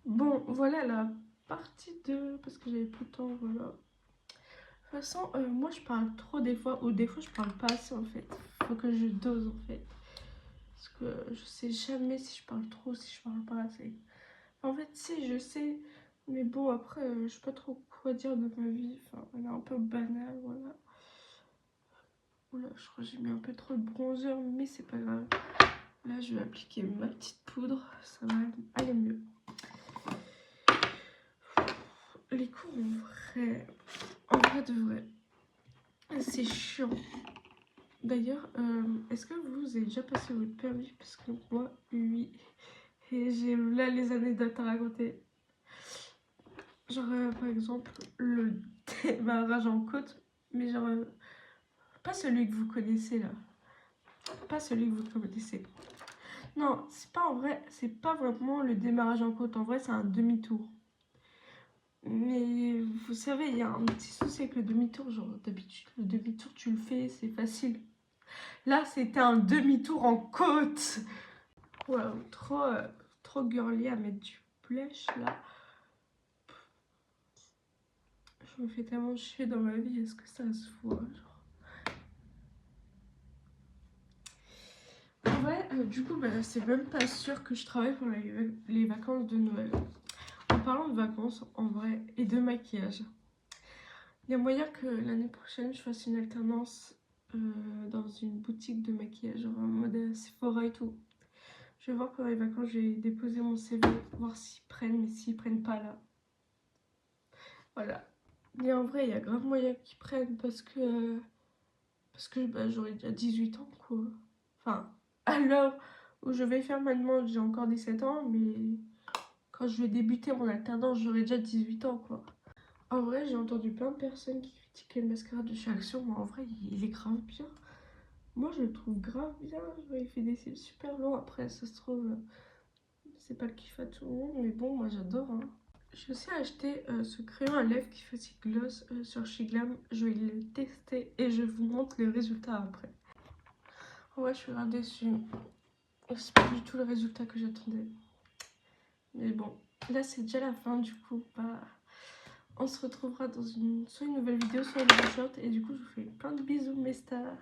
Bon, voilà la partie 2, parce que j'avais plus le temps, voilà. De toute façon, moi je parle trop des fois, ou des fois je parle pas assez en fait. Faut que je dose en fait. Parce que je sais jamais si je parle trop, si je parle pas assez. En fait, si, je sais. Mais bon, après, je sais pas trop quoi dire de ma vie. Enfin, elle est un peu banale, voilà. Oula, je crois que j'ai mis un peu trop de bronzer, mais c'est pas grave. Là, je vais appliquer ma petite poudre. Ça va aller mieux. Les cours en vrai de vrai, c'est chiant. D'ailleurs, est-ce que vous avez déjà passé votre permis? Parce que moi, oui. Et j'ai là les anecdotes à raconter. Genre, par exemple, le démarrage en côte. Mais genre, pas celui que vous connaissez là. Pas celui que vous connaissez. Non, c'est pas en vrai, c'est pas vraiment le démarrage en côte. En vrai, c'est un demi-tour. Mais vous savez, il y a un petit souci avec le demi-tour. Genre, d'habitude, le demi-tour, tu le fais, c'est facile. Là, c'était un demi-tour en côte. Wow, trop girly à mettre du blush là. Je me fais tellement chier dans ma vie, est-ce que ça se voit genre. En vrai, du coup, bah, c'est même pas sûr que je travaille pour les vacances de Noël. En parlant de vacances, en vrai, et de maquillage, il y a moyen que l'année prochaine, je fasse une alternance dans une boutique de maquillage, genre en mode Sephora et tout. Je vais voir pendant les vacances, je vais déposer mon CV, voir s'ils prennent, mais s'ils prennent pas là. Voilà. Mais en vrai, il y a grave moyen qu'ils prennent parce que bah, j'aurai déjà 18 ans, quoi. Enfin, à l'heure où je vais faire ma demande, j'ai encore 17 ans, mais quand je vais débuter mon alternance, j'aurai déjà 18 ans, quoi. En vrai, j'ai entendu plein de personnes qui critiquaient le mascara de chez Action, mais en vrai, il est grave bien. Moi, je le trouve grave bien. Il fait des cils super longs. Après, ça se trouve, c'est pas le kiff à tout le monde, mais bon, moi j'adore. Hein. J'ai aussi acheté ce crayon à lèvres qui fait aussi gloss sur chez Glam. Je vais le tester et je vous montre le résultat après. Ouais, je suis grave déçue. C'est pas du tout le résultat que j'attendais. Mais bon, là c'est déjà la fin du coup. Bah, on se retrouvera dans soit une nouvelle vidéo, soit une nouvelle short. Et du coup, je vous fais plein de bisous mes stars.